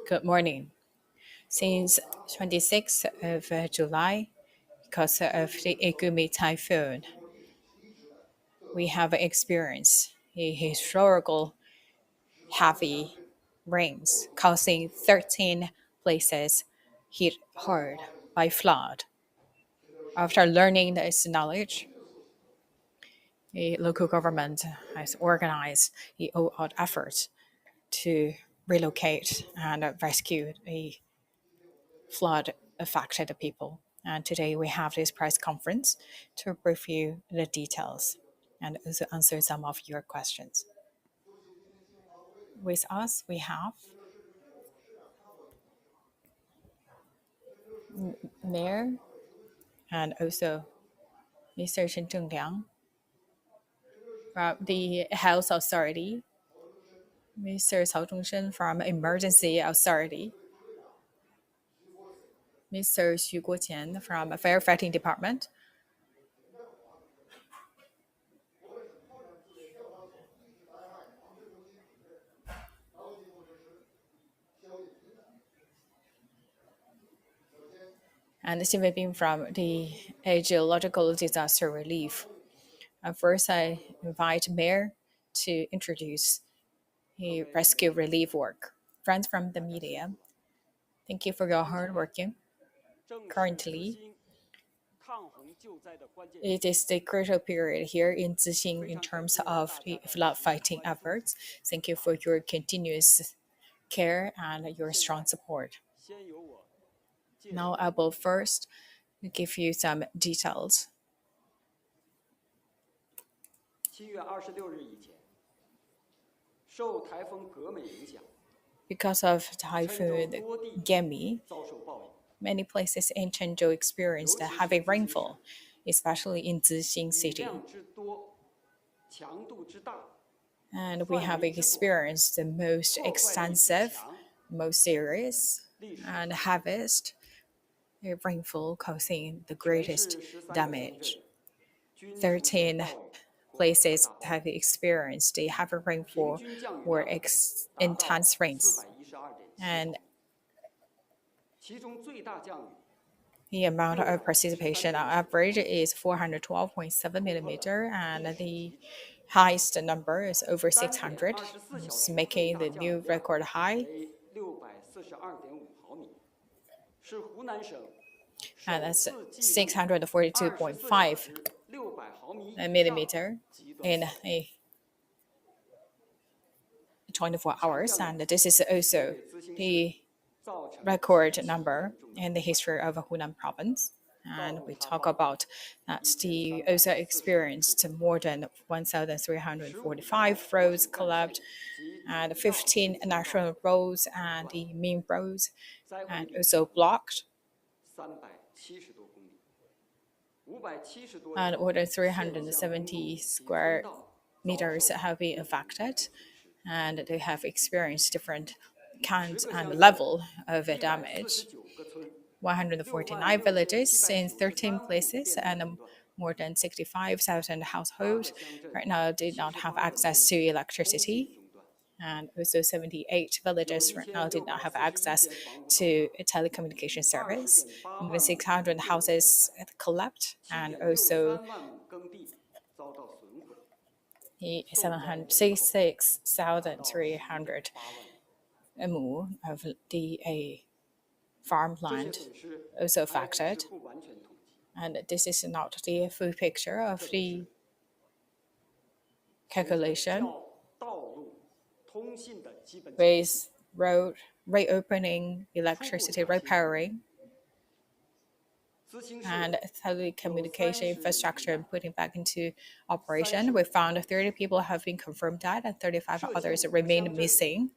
Good morning. Since 26th of July, because of the Gaemi typhoon, we have experienced a historical heavy rains, causing 13 places hit hard by flood. After learning this knowledge, the local government has organized the all-out efforts to relocate and rescue the flood affected people. And today we have this press conference to brief you the details and also answer some of your questions. With us, we have Mayor and also Mr. Chen Zhengliang from the Health Authority, Mr. Cao Zhongshen from Emergency Authority, Mr. Xu Guoqian from Firefighting Department, and Xi Weibing from the Geological Disaster Relief. First, I invite Mayor to introduce the rescue relief work. Friends from the media, thank you for your hard working. Currently, it is the critical period here in Zixing in terms of the flood fighting efforts. Thank you for your continuous care and your strong support. Now I will first give you some details. 受台风格美影响， Because of Typhoon Gaemi, 遭受暴雨， many places in Chenzhou experienced heavy rainfall, especially in Zixing 雨 City. 量之多，强度之大， And we have experienced the most extensive, most serious, and heaviest rainfall causing the greatest damage. 13 places have experienced a heavy rainfall or intense rains. 412.7 And 其中最大降雨 the amount of precipitation on average is 412.7 millimeter, and the highest number is over 600, making the new record high. 为642.5毫米，是湖南省 And that's 首次记录 642.5 600毫米以 millimeter 上极端 in a 24 hours, and this is also the 造成 record number in the history of Hunan province. And we talk about that the also experienced more than 1,345 roads collapsed, and 15 national roads and the main roads, and also blocked, 370多公里，570多 and more than 370 square meters have been affected, and they have experienced different kinds and level of damage. 个村 149 villages in 13 places and more than 65,000 households right now did not have access to electricity. 中断， And also 78 villages right now did not have access to a telecommunication service. Even 600 houses collapsed, and also 3万亩耕地遭到损毁， 66,300 mu of the farmland 这些损失 also 还只 affected. 是不完全统计。 And this is not the full picture of the calculation 叫道路通信的基本 with road reopening, electricity repairing, 咨询市 and telecommunication infrastructure and putting back into operation. We found 30 people have been confirmed dead and 35 others remain missing,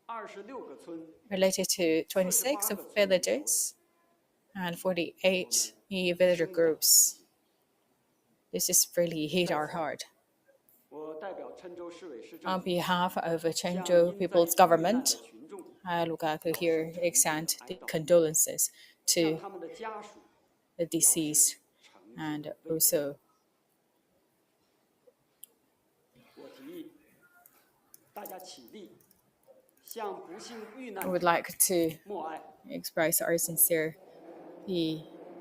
26个村 related to 26 villages and 48 villager groups. This is really hit our heart. 我代表郴州市委市政 On 府 behalf of 向 Chenzhou 因 People's 灾遇难 Government, 的群众 I look at here extend the condolences 向 to 他们的家属 the deceased 诚挚 and 慰问。 also 我提议大家起立，向 I would like to express our sincere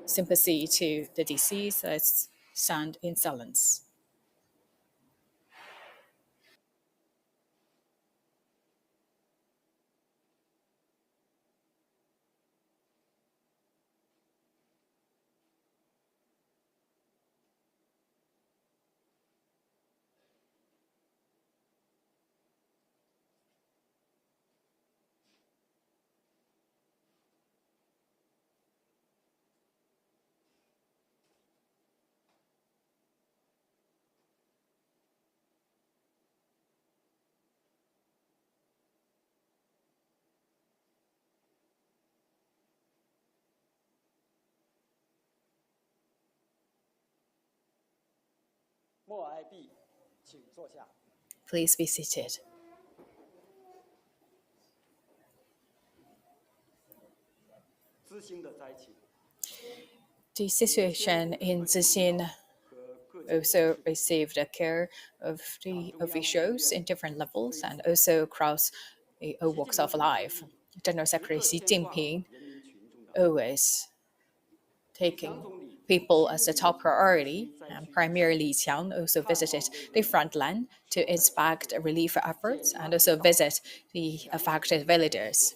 sympathy to the deceased. Let's stand in silence. Please be seated. The situation in Zixing also received the care of the officials in different levels and also across all walks of life. General Secretary Xi Jinping always taking people as the top priority, and Premier Li Qiang also visited the front line to inspect relief efforts and also visit the affected villages.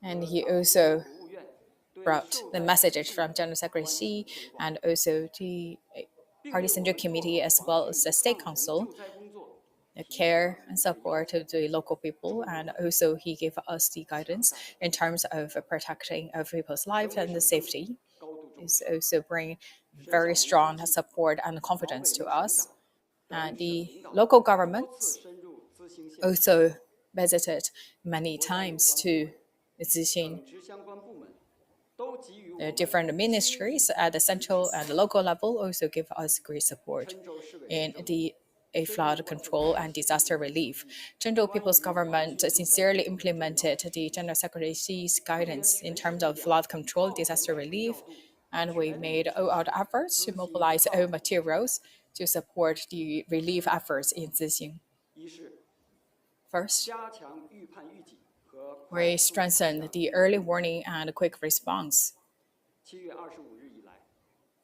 And he also brought the messages from General Secretary Xi and also the Party Central Committee as well as the State Council, the care and support to the local people, and also he gave us the guidance in terms of protecting of people's lives and the safety. It's also bring very strong support and confidence to us. And the local governments also visited many times to Zixing. The different ministries at the central and the local level also give us great support in the flood control and disaster relief. Zhengzhou People's Government sincerely implemented the General Secretary Xi's guidance in terms of flood control, disaster relief, and we made all out efforts to mobilize all materials to support the relief efforts in Zixing. First, we strengthened the early warning and quick response.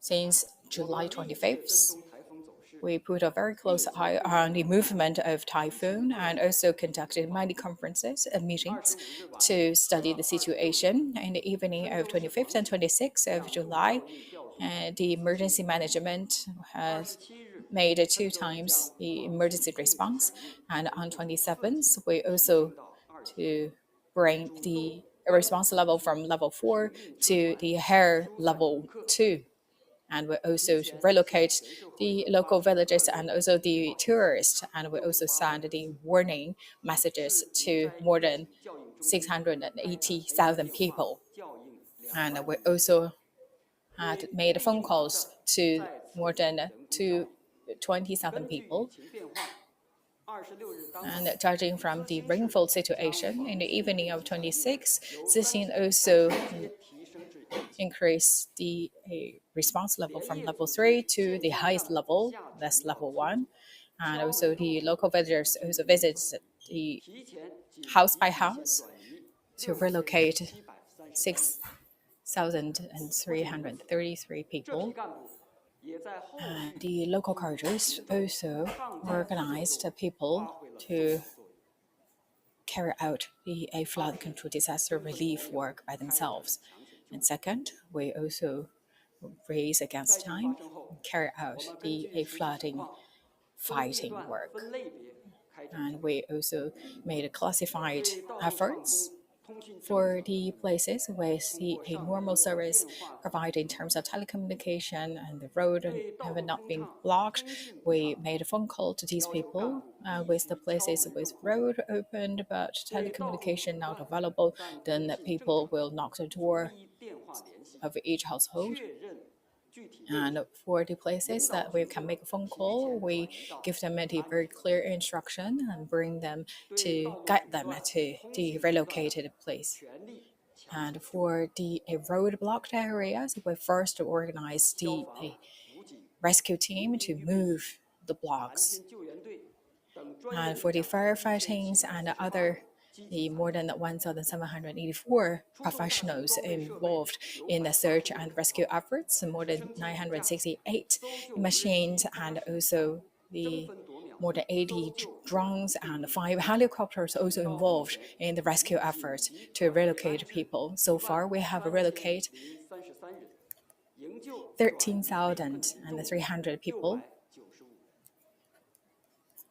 Since July 25th, we put a very close eye on the movement of typhoon and also conducted many conferences and meetings to study the situation. In the evening of 25th and 26th of July, the emergency management has made 2 times the emergency response. And on 27th, we also to bring the response level from level 4 to the higher level 2. And we also relocate the local villages and also the tourists. And we also send the warning messages to more than 680,000 people. And we also had made phone calls to more than 20,000 people. And judging from the rainfall situation in the evening of 26, Zixing also increased the response level from level 3 to the highest level, that's level 1. And also the local villagers also visit the house by house to relocate 6,333 people. And the local courageous also organized people to carry out the flood control disaster relief work by themselves. And second, we also raise against time and carry out the flooding fighting work. And we also made classified efforts for the places with the normal service provided in terms of telecommunication and the road have not been blocked. We made a phone call to these people with the places with road opened but telecommunication not available. Then the people will knock the door of each household. And for the places that we can make a phone call, we give them a very clear instruction and bring them to guide them to the relocated place. And for the road-blocked areas, we first organize the rescue team to move the blocks. And for the firefightings and other, the more than 1,784 professionals involved in the search and rescue efforts, more than 968 machines, and also the more than 80 drones and 5 helicopters also involved in the rescue efforts to relocate people. So far, we have relocated 13,300 people,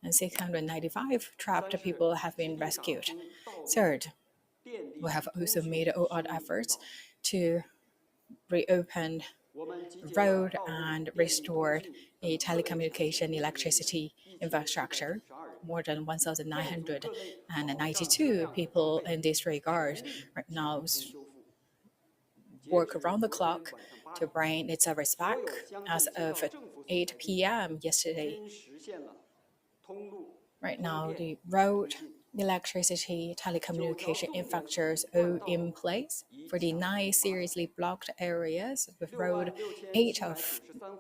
and 695 trapped people have been rescued. Third, we have also made all out efforts to reopen road and restored a telecommunication electricity infrastructure. More than 1,992 people in this regard right now work around the clock to bring its service back. As of 8 p.m. yesterday, right now the road, electricity, telecommunication infrastructures all in place for the 9 seriously blocked areas with road. 8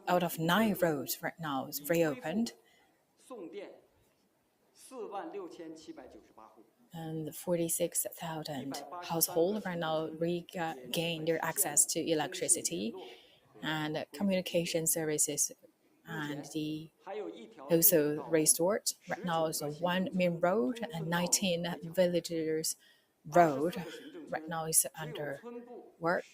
out of 9 roads right now is reopened, and 46,000 households right now regain their access to electricity and communication services, and the also restored. Right now is a 1 main road and 19 villagers road right now is under work,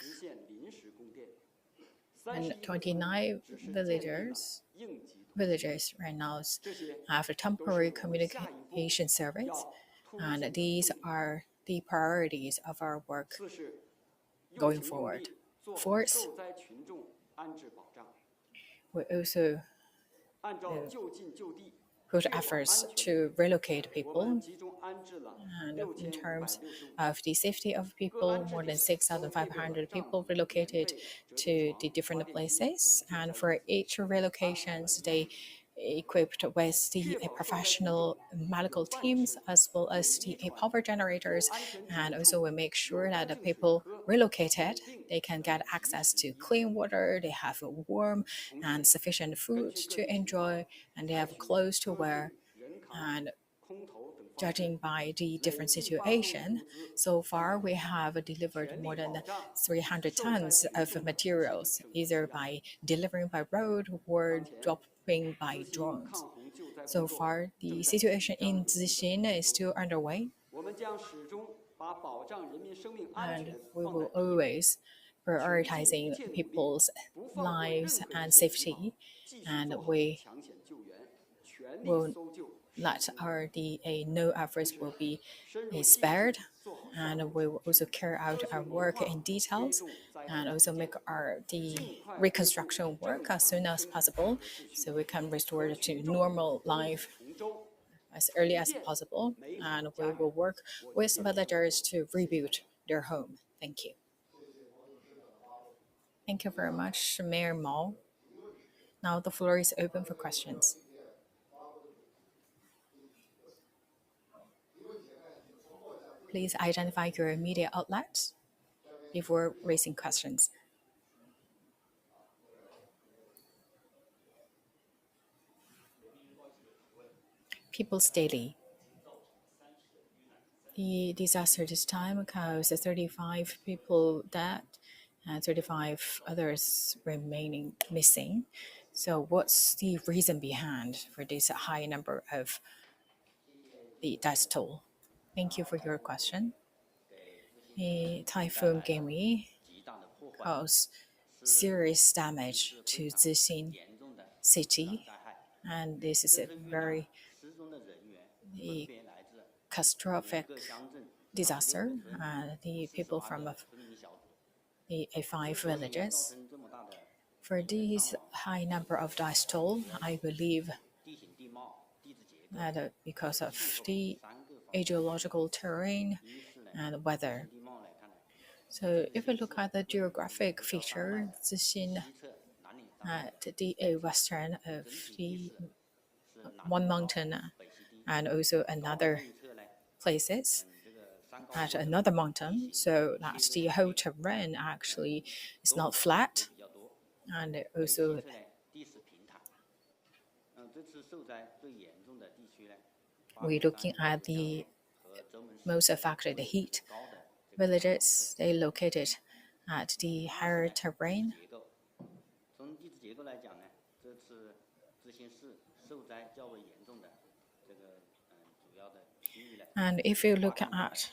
and 29 villagers right now have a temporary communication service, and these are the priorities of our work going forward. Fourth, we also put efforts to relocate people, and in terms of the safety of people, more than 6,500 people relocated to the different places, and for each relocations they equipped with the professional medical teams as well as the power generators, and also we make sure that the people relocated they can get access to clean water, they have warm and sufficient food to enjoy, and they have clothes to wear. And judging by the different situation, so far we have delivered more than 300 tons of materials, either by delivering by road or dropping by drones. So far, the situation in Zixing is still underway, and we will always prioritizing people's lives and safety, and we will let our no efforts will be spared, and we will also carry out our work in details and also make the reconstruction work as soon as possible so we can restore to normal life as early as possible, and we will work with villagers to rebuild their home. Thank you. Thank you very much, Mayor Mao. Now the floor is open for questions. Please identify your media outlets before raising questions. People's Daily. The disaster this time caused 35 people dead and 35 others remaining missing. So what's the reason behind for this high number of the death toll? Thank you for your question. The Typhoon Gaemi caused serious damage to Zixing City, and this is a very catastrophic disaster. The people from the 5 villages. For this high number of death toll, I believe that because of the geological terrain and weather. So if we look at the geographic feature, Zixing at the western of the one mountain and also another places at another mountain, so that the whole terrain actually is not flat, and also we're looking at the most affected heat villages. They located at the higher terrain. 从地质结构来讲呢，这次自兴市受灾较为严重的这个主要的区域呢。And if you look at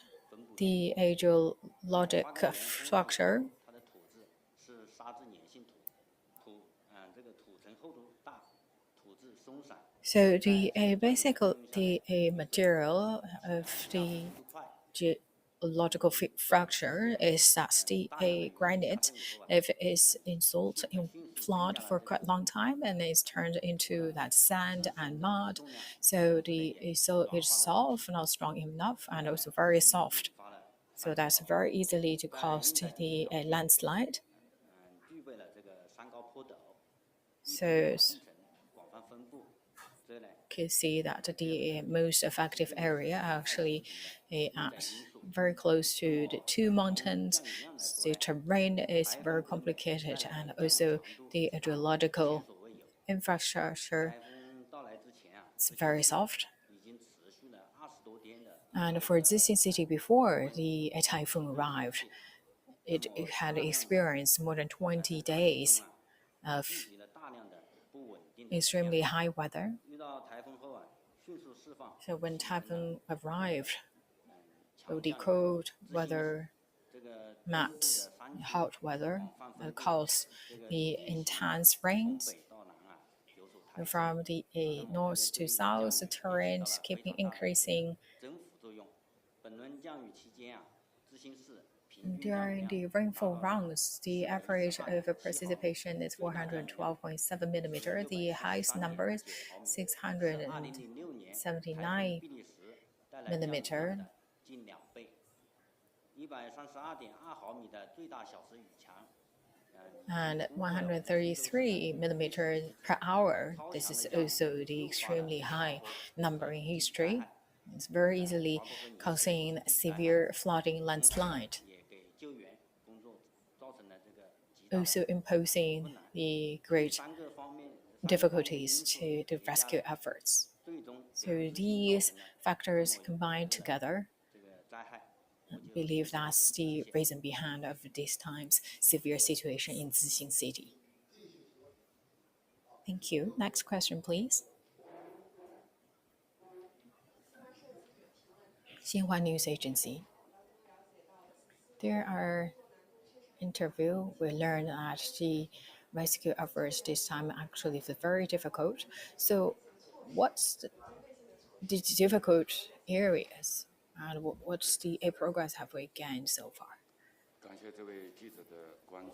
the geologic structure, 它的土质是沙质粘性土，这个土层厚度大，土质松散。so the basically the material of the geological fracture is that the granite, if it is in salt in flood for quite a long time, and it's turned into that sand and mud, so the soil is soft, not strong enough, and also very soft. So that's very easily to cause the landslide. 具备了这个山高坡陡， So 层广泛分布。 can see that the most effective area actually very close to the two mountains. The terrain is very complicated, and also the geological infrastructure is very soft. And for Zixing City, before the typhoon arrived, it had experienced more than 20 days of extremely high weather. So when typhoon arrived, so the cold weather met hot weather that caused the intense rains. From the north to south, the terrain keeping increasing. During the rainfall rounds, the average of precipitation is 412.7 millimeter. The highest number is 679 millimeter. And 133 millimeters per hour. This is also the extremely high number in history. It's very easily causing severe flooding landslide, also imposing the great difficulties to the rescue efforts. So these factors combined together, I believe that's the reason behind of this time's severe situation in Zixing City. Thank you. Next question, please. Xinhua News Agency. There are interview. We learned that the rescue efforts this time actually is very difficult. So, what's the difficult areas, and what's the progress have we gained so far?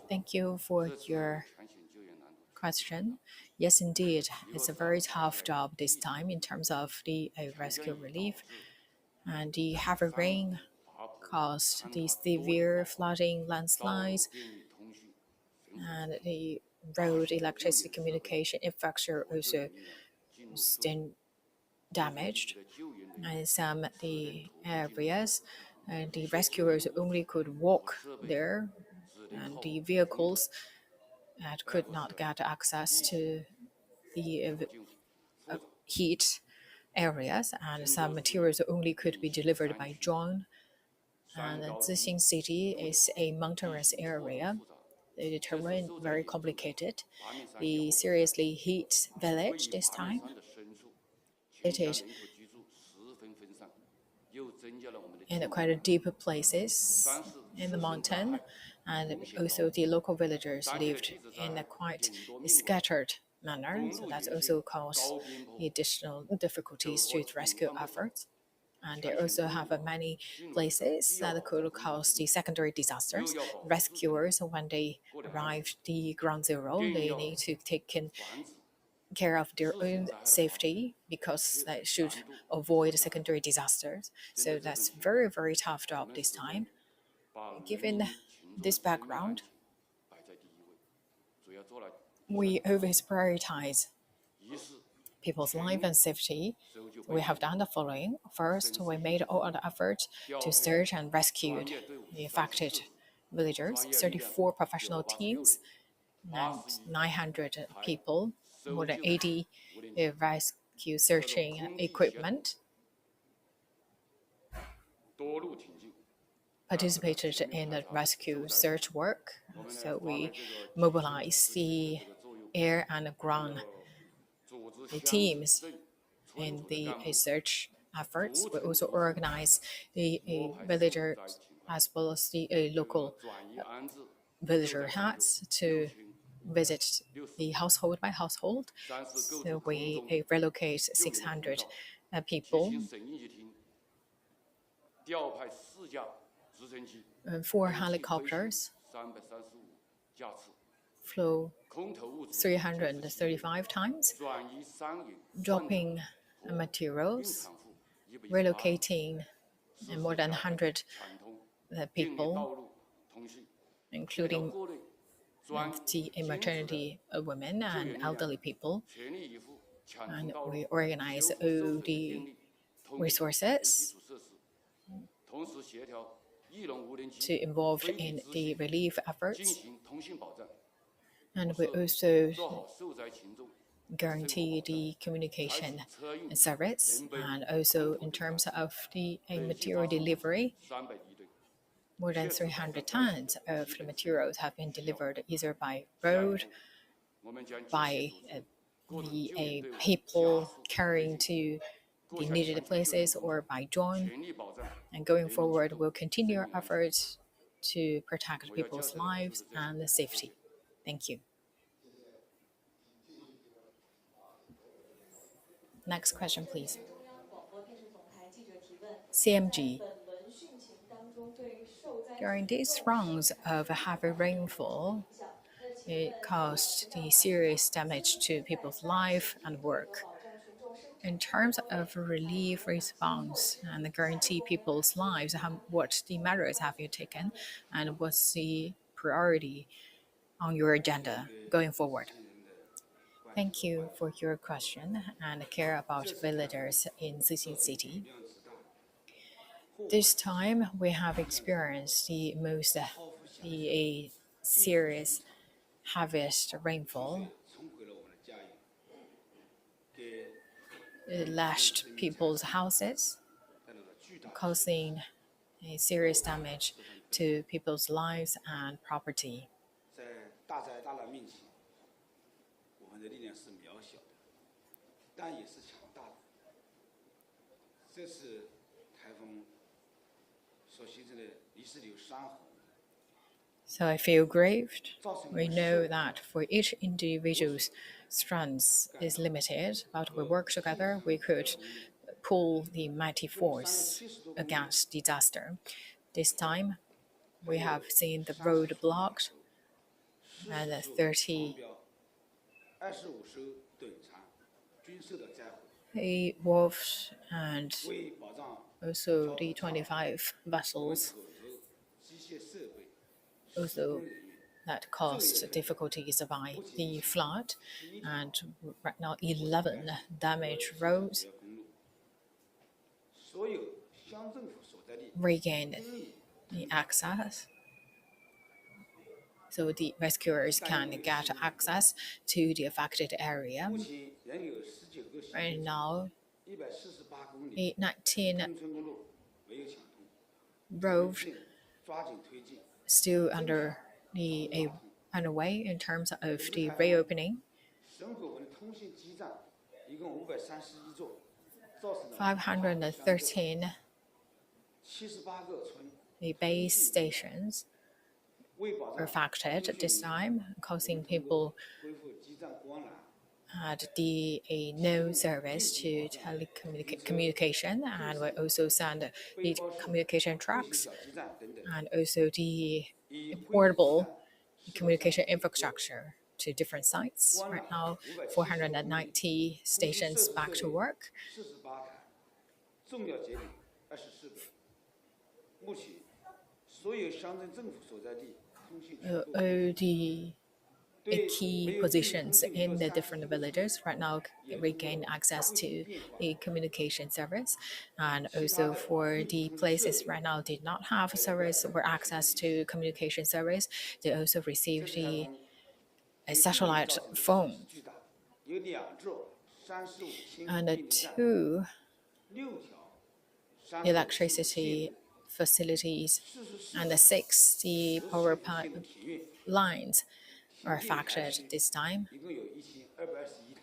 Thank you for your question. Yes, indeed, it's a very tough job this time in terms of the rescue relief, and the heavy rain caused the severe flooding, landslides, and the road, electricity, communication infrastructure also been damaged. And some the areas, and the rescuers only could walk there, and the vehicles could not get access to the heat areas, and some materials only could be delivered by drone. And Zixing City is a mountainous area. The terrain very complicated. The seriously heat village this time. It is in quite deep places in the mountain, and also the local villagers lived in a quite scattered manner. So that also caused additional difficulties to rescue efforts. And they also have many places that could cause the secondary disasters. Rescuers, when they arrive the ground zero, they need to take care of their own safety because they should avoid secondary disasters. So that's very, very tough job this time. Given this background, we always prioritize people's life and safety. We have done the following. First, we made all the effort to search and rescue the affected villagers, 34 professional teams, and 900 people, more than 80 rescue searching equipment. participated in the rescue search work. So we mobilized the air and ground teams in the search efforts. We also organize the villagers as well as the local villager heads to visit the household by household. So we relocate 600 people, 4 helicopters flew 335 times, dropping materials, relocating more than 100 people, including the maternity women and elderly people. And we organize all the resources to involve in the relief efforts. And we also guarantee the communication service, and also in terms of the material delivery, more than 300 tons of the materials have been delivered either by road, by the people carrying to the needed places, or by drone. And going forward, we'll continue our efforts to protect people's lives and safety. Thank you. Next question, please. CMG. During these rounds of heavy rainfall, it caused the serious damage to people's life and work. In terms of relief response and guarantee people's lives, what the measures have you taken, and what's the priority on your agenda going forward? Thank you for your question and care about villagers in Zixing City. This time, we have experienced the most serious heaviest rainfall. It lashed people's houses, causing a serious damage to people's lives and property. 在大灾大难面前，我们的力量是渺小的，但也是强大的。这次台风所形成的泥石流山洪。 So I feel grieved. We know that for each individual's strength is limited, but we work together, we could pull the mighty force against disaster. This time, we have seen the road blocked and 30 wharves and also the 25 vessels. Also, that caused difficulties by the flood, and right now 11 damaged roads regained the access, so the rescuers can get access to the affected area. Right now, 19 roads still underway in terms of the reopening. 513 the base stations were affected this time, causing people had no service to telecommunication, and we also send the communication trucks and also the portable communication infrastructure to different sites. Right now, 490 stations back to work. All the key positions in the different villages right now regain access to the communication service, and also for the places right now did not have service or access to communication service, they also received the satellite phone. And 2 electricity facilities, 44 and 6 the power lines are 停电台 affected 区 this time. 一共有1221台，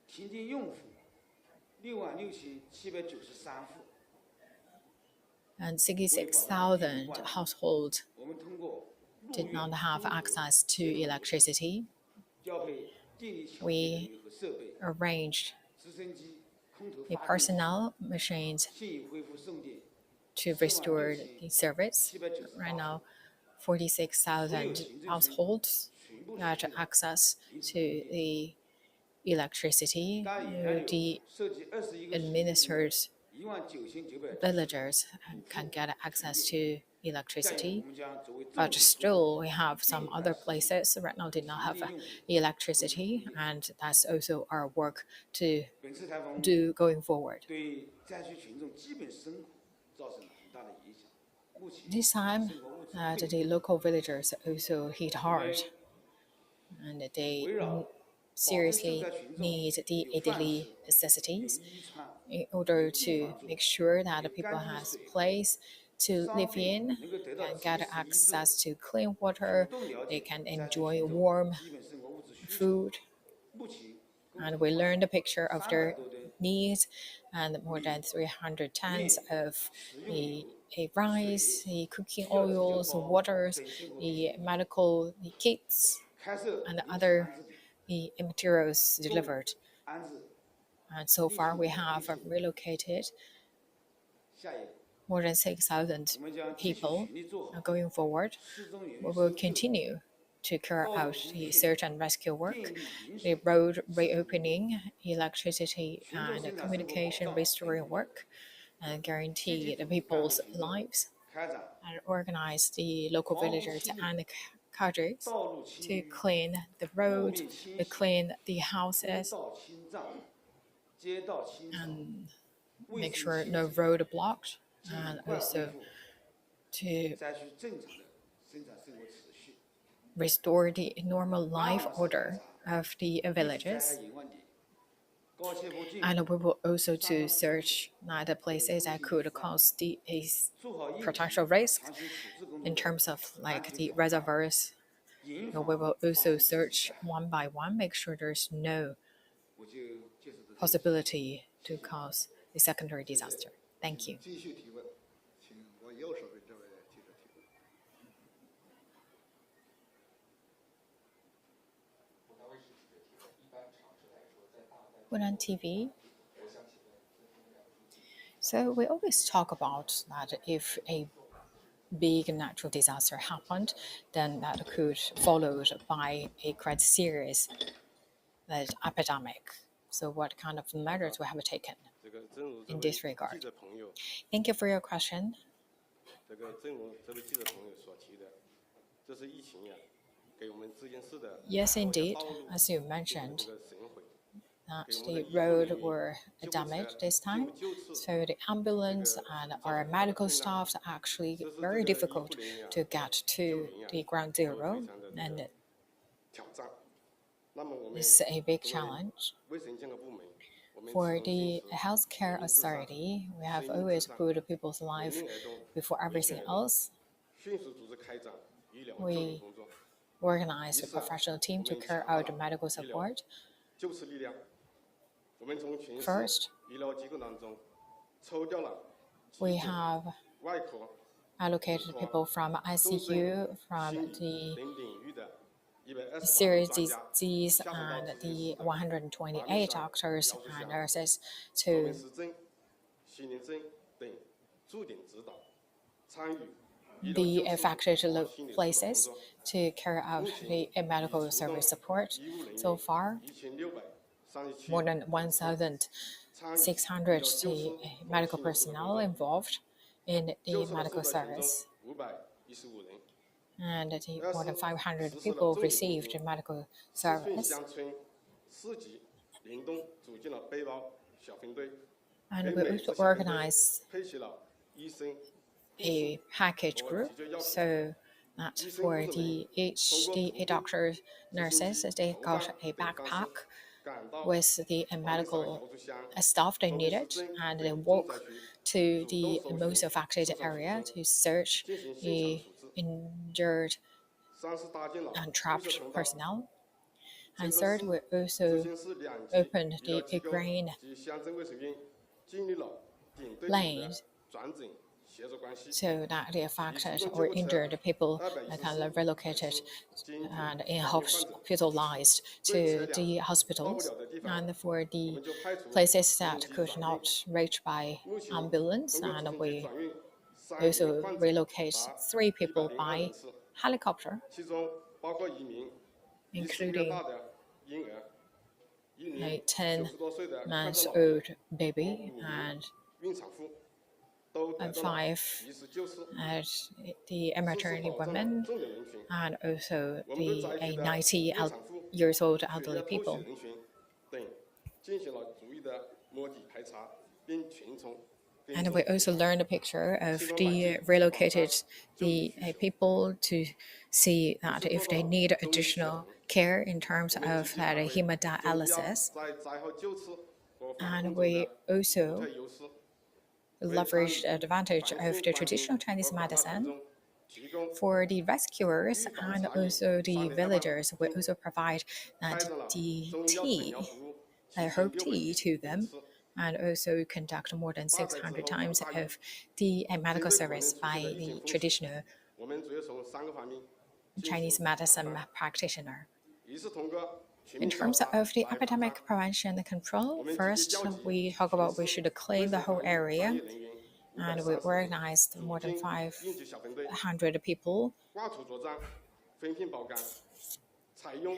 停电用户66793户。 And 为保障地区 66,000 万能， households 我们通过路 did 运 not have 综合 access to 协同模式 electricity. 调配电力抢劫人 We 员和设备、 arranged 直升机、空投 the 发电机 personnel machines 现已恢复送电 to restore the service. 46798 Right 户， now, 所有 46,000 行政成 households 全部 got 实现 access 临时 to 供电。 the electricity. 但已还有 The 涉及21个行政中 administered 19970 villagers can 户 get 停 access 电。 to 下一步 electricity. 我们将作为重 But 点突破 still, we have 尽 some 快 other 实现 places right now did not 停 have 电用户 electricity, 恢复供电。 and that's also our work to 本次台风 do going forward. 对灾区群众基本生活造成了很大的影响。目前 This time, 生活物资 the 备 local villagers also hit 我们 hard, and they 围绕保证受 seriously 灾群众 need the 有饭 daily 吃、有 necessities 衣穿、 in order 有地 to 方住、 make sure that 有 people 干净 has 水喝、 place to 商 live 品 in 能够得到 and 及 get 时医治， access to clean 主 water. 动了 They 解 can 灾区 enjoy 群众 warm 基本生活物资需求。 food, 目前， and we learned a picture of 300 their 多吨 needs and more than 300 tons 面 of 食用 the 油、 rice, 水 the cooking 需要急救 oils, 包 waters, 等生活必 the 需品， medical kits, 开设 and 临时 other 安置点， the materials 共 delivered. 安置 And so far, we 6,500 have 户。 relocated 下一步， more than 6,000 我们将继续 people. 全力做 Now, 好 going forward, 失踪人 we 员 will 搜救、 continue to carry 道路 out 通 the 讯、 search and rescue work, 电力引 the 水、 road 治水工作、 reopening, electricity 群众 and 生产生活保 communication 障等 restoring 工作， work, and guarantee 积极 the 组织干部 people's 群众 lives, 开展 and organize the local 房屋 villagers 清理、 and cadres 道路清 to 淤、 clean the 路 road, 面清 to 洗、 clean the 公 houses, 道清障、街道清扫、 and 卫 make 生 sure 清 no 洁， road blocked, 尽 and 快恢 also 复 to 灾区正常的生产生活秩序。 restore the normal life 8号 order of the 地区灾害 villages. 隐患点、高切坡近 And we will also to 山庄 search the places that could cause the 做好应急 potential risk 长期处置工 in 作， terms of 安 like 全 the 防范， reservoirs. 严 We 防 will 发 also 生自 search 灾。 one by one, make sure there's no 我就介绍到这里。 possibility to cause a secondary disaster. Thank you. 继续提问，请我右手边这位记者提问。 Hunan TV. So we always talk about that if a big natural disaster happened, then that could followed by a quite serious epidemic. So what kind of measures we have taken 这个正如这 in 位 this 记 regard? 者朋友， Thank you for your question. 正如这位记者朋友所提的，这是疫情呀，给我们这件事的 Yes, 某些 indeed, 道路 as you 这 mentioned, 个损毁， that 给我们 the 的医护 road 人员 were 救护车 damaged this time. 救次 So the ambulance and our medical staff are actually very difficult to get to the ground zero, and 挑战。那么我们 it's a big 作为 challenge. 卫生健康部门，我们 For 始终 the 坚持 healthcare 人至上 authority, we have 生命 always 至上 put people's 人 life 命而动 before 人 everything 权而动 else. 迅速组织开展医疗救 We 援工作， organized a professional team to carry out medical support. 救治力量。我们从全市 First, 医疗机构当中抽调了 we 急诊、 have 外科、 allocated people from 重症 ICU, from 心理 the 等领域的128 serious 专家 disease 下放到 and 直辖市 the 的法律 128 上 doctors 要求 and 下 nurses 我们 to 市政、西宁镇等驻点指导，参与医疗 the 救治 affected 和心理辅导工 places 作。 to carry out 目 the 前 medical 已出动 service support. 医务人 So 员 far, 1637 more than 1,600 medical personnel involved in the 救治了 medical 受灾群众 service, 515人。 and more than 500 实施了 people 重点 received 工作 medical 4村 service. 乡村4级联动组建了背包小分队， And 给 we 每 also 支小分队 organize 配齐了医生、 a package group so that for the each the doctors, nurses, they got a backpack with the medical staff they needed, and they walk to the most affected area to search the injured and trapped personnel. And third, we also opened the grain lanes so that the affected or injured people can relocated and hospitalized to the hospitals. And for the places that could not reach by ambulance, and we also relocate 3 people by helicopter, 其中包括一名1岁比较 including 大的婴儿，一名 a 10 90多岁的看 months 护老人 old 和 baby 5名 and 孕产妇，都得 and 到了 5及时救治。at the 这是 maternity 保证了 women 重点人群。 and also 我们对 the 灾区的 90 孕产妇、 years old 血 elderly 液透析 people. 人群等进行了逐一的摸底排查，并群从。 And we also learned a picture of the relocated the people to see that if they need additional care in terms of that hemodialysis. 在灾后救治和防 And 控中 we 的 also 独特优势， leveraged the advantage of the traditional Chinese medicine. For the rescuers and also the villagers, we also provide that the tea, herb tea to them, and also conduct more than 600 times of the medical service by the traditional 我们主要从3个方面进 Chinese 行 medicine practitioner. 一是通过全 In 民调 terms 查 of the 来防 epidemic 范 prevention and control, 我们集结 first 调集 we talk about we should clean the whole 专业 area, 人员 and we 530 organized 组 more than 进应急小分队 500 people 挂图作战，分品报干，采用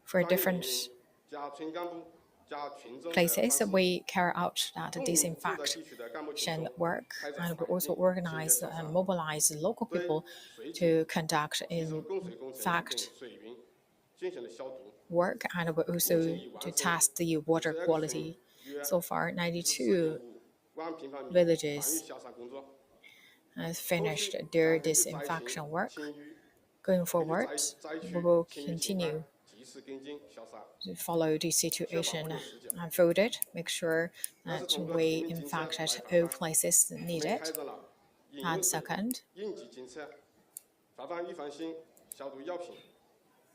for 专业人员 different 加村干部加群众的 places. 方式 We carry out that 动员住在地区的干部群 disinfection 众 work, 开展 and we 反 also 应 organize 清洁消 and 杀， mobilize local 对 people 水 to 井、 conduct 吸收供水工程等 infect 水源进行了消毒。 work, and we also to test the water quality. So far, 92 万平方米 villages 防御消杀工作， has 后 finished 续 their 再根据灾情 disinfection work. 清淤 Going 根据 forward, 灾 we 区 will 清淤情 continue 况及时跟进消杀。 to follow the situation unfolded, make sure that we infect at all places 我们 needed. 开展了饮 And 用水 second, 应急监测，发放预防性消毒药品，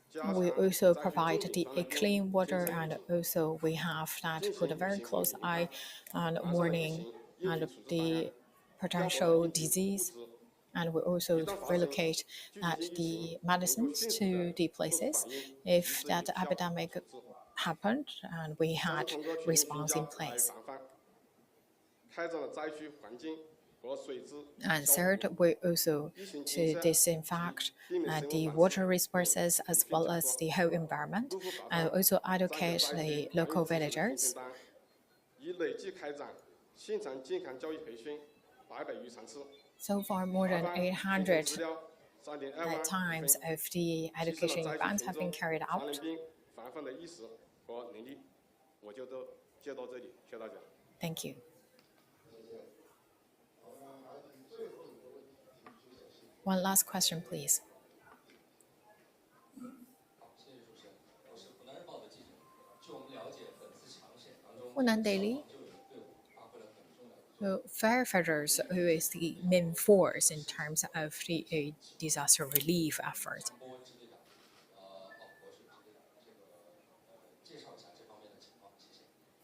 加 we 强 also 灾区 provide 重 the 点传染 clean 病 water, 监测 and 组 also we have that 进 put a 行 very 情况 close 评 eye 判， on 完善了疫 warning 情应 and 急处置方 the 案，调拨 potential 应急物 disease. 资。 And we also relocate that the medicines to the places if that epidemic happened and we 三 had 是通过全民评 response in 价来 place. 防范，开展了灾区环境和水质 And 消 third, 毒、 we also 疫情 to 监测 disinfect 避免生 the 物繁 water 殖 resources as well as the whole environment, 督促发 and 放 also 灾区 educate 灾 the 区 local 防御知识的评 villagers. 分单，已累计开展现场健康教育培训800余场次， So far, more 发 than 放宣传 800 资料3.2万 times 份， of the 提升 education 了灾 events 区 have 群 been 众 carried 传染 out. 病防范的意识和能力。我就到这里，谢谢大家。 Thank you. One last question, please. Hunan Daily. So firefighters, who is the main force in terms of the disaster relief effort?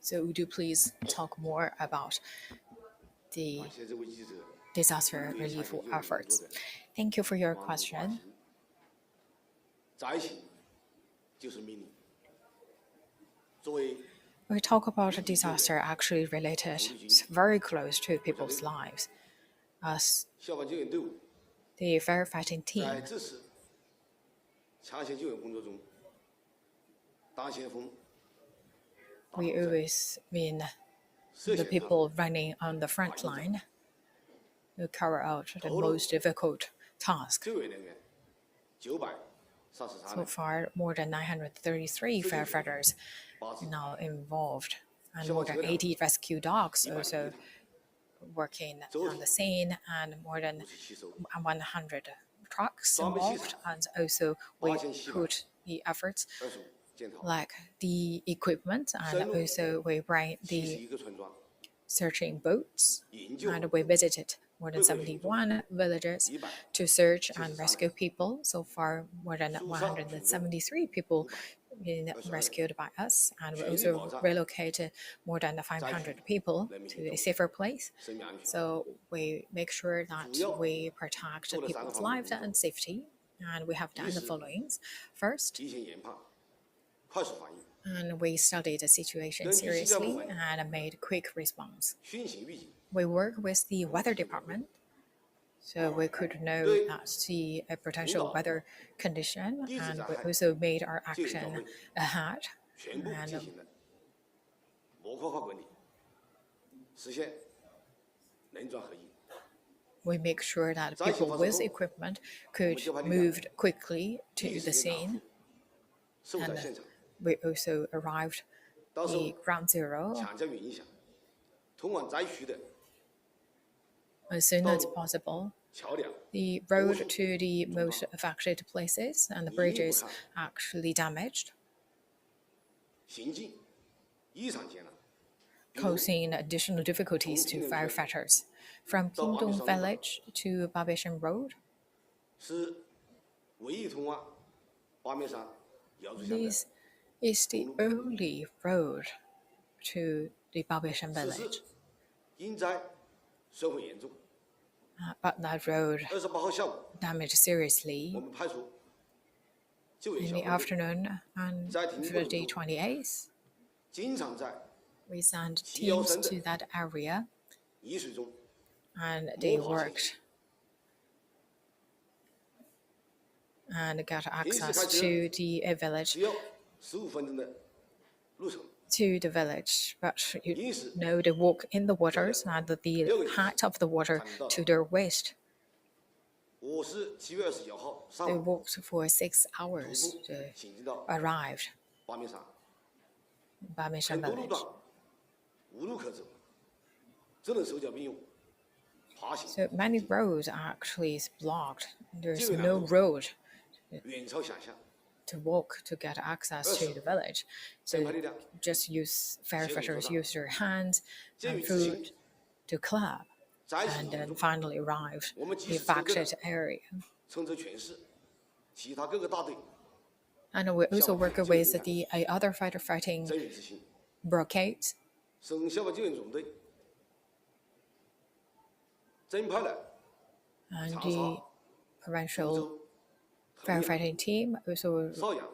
So would you please talk more about the 感谢这位记者 disaster 对 relief 采取救援工 efforts? 作的 Thank you for your 关注话 question. 题。灾情就是命令。作为 We talk about a disaster actually related very close to people's lives. As 消防救援队伍， the firefighting 在 team, 这次抢险救援工作中，当先锋， we always mean 涉 the 险他 people running on the front line who carry out the most difficult task. 救援人员933 So 人， far, more than 933 firefighters are now involved, and more than 80 rescue dogs also working on the scene, and more than 57艘， 100 trucks involved. And also, we put the efforts 25 like the equipment, and also we bring 71 the 个村庄， searching boats, 营救 and we visited more than 71 villages to search and rescue people. So far, more than 173 people been rescued by us, and we also relocated more than 500 people to a safer place. 生命安全。 So we make sure that we protect people's lives and safety, and we have done the following. First, 提前研判，快速反应， and we studied the situation seriously and made quick response. 迅行预警， We work with the weather department, so we could know that the potential weather condition, and we also made our action ahead. 全部进行了模块化管理，实现人转合一。 We make sure that people with equipment could move quickly to the scene, 受灾现场， we also arrived 到时 the 候 ground zero 强降雨影响，通往灾区的 as soon as possible. 桥梁 The road to the most affected places and the bridges actually damaged, 行进异常艰难。 causing additional difficulties to firefighters. From Pingdong village to Babishan Road, 是唯一通往八面山瑶族乡的 this is the only road to the Babishan 此 village. 时因灾损毁严重。 But that road 28号下午， damaged seriously 我们派出救援 in 小 the 分队 afternoon on Friday 28th. 经常在 We sent teams to that area 泥水中 and they worked and got access to the village, 只要15分钟的路程。 to the village. But you know, they walk in the waters and the height of the water to their waist. 我是7月29号上 They 午 walked for 6 hours 徒步 to 行进到 arrive 八面山， Bamishan 很多路 village. 段无路可走，只能手脚并用爬行， So many roads are actually blocked. There's no road 远超想象。 to walk to get access to the village. 整 So 排力量 just use firefighters use their hands and food to clap 灾情 and 严 then 重， finally arrive 我们 the 及时收割 affected area. 乘着全市其他各个大队 And we also work with the other fighting 增援执行， brigades 省消防救援总队增派了 and 长 the 沙、 provincial 州、藤县、 firefighting team. Also 邵阳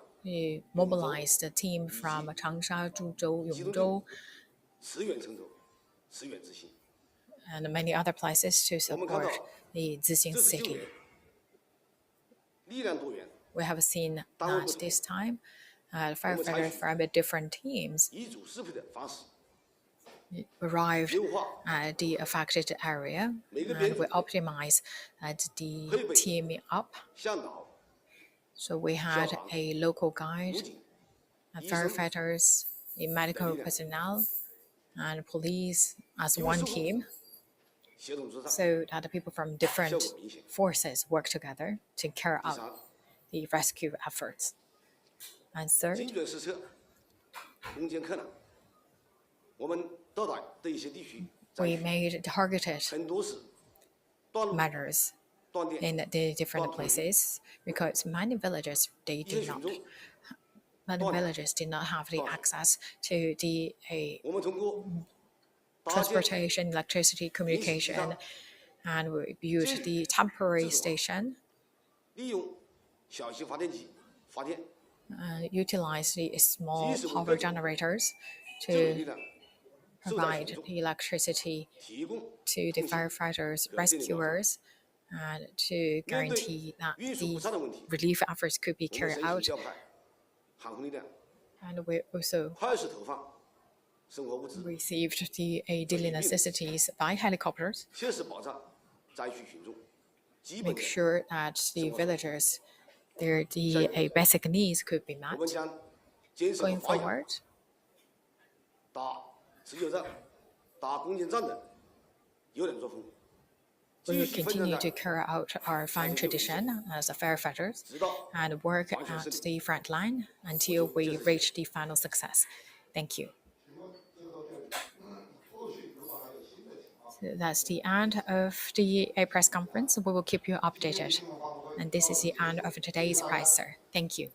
mobilized a team from Changsha, Zhuzhou, 机动 Yongzhou, 队驰援郴州，驰援执行。 and many other places to support the Zixing 这次救 City. 援力量多元， We have seen that this time firefighters from different teams 以组适配的方式 arrived 优化 at the affected area, and we optimized the teaming up. 向导、 So we had a local guide, 武警、 firefighters, the medical personnel, and police as one team, 协同作战。 so that the people from different forces work together to carry 第 out 三， the rescue efforts. And 精 third, 准施策，攻坚克难。我们到达的一些地区， we made targeted 很多是断路、 measures 断电， in the different places because many villages 一些群众， did not have the access to the 我们通过搭建 transportation, electricity, communication, and we built the temporary station 利用小型发电机发电， and utilized the small power generators 救援 to 力量受灾 provide 群众 the electricity 提供 to the firefighters, rescuers, and to guarantee that 运输不畅 the 的问题， relief efforts could be 我们 carried 随时 out. 调派航空力量， And we also 快速投放生活物资， received the daily necessities by helicopters, 切实保障灾区群众基本 make 的。 sure that the villagers, their basic needs could be 我 met. 们将坚守 Going 发扬 forward, 打持久战、打攻坚战的优良作风， We will continue to carry out our fine tradition as firefighters and work at the front line until we reach the final success. Thank you. So that's the end of the press conference. We will keep you updated. And this is the end of today's presser. Thank you.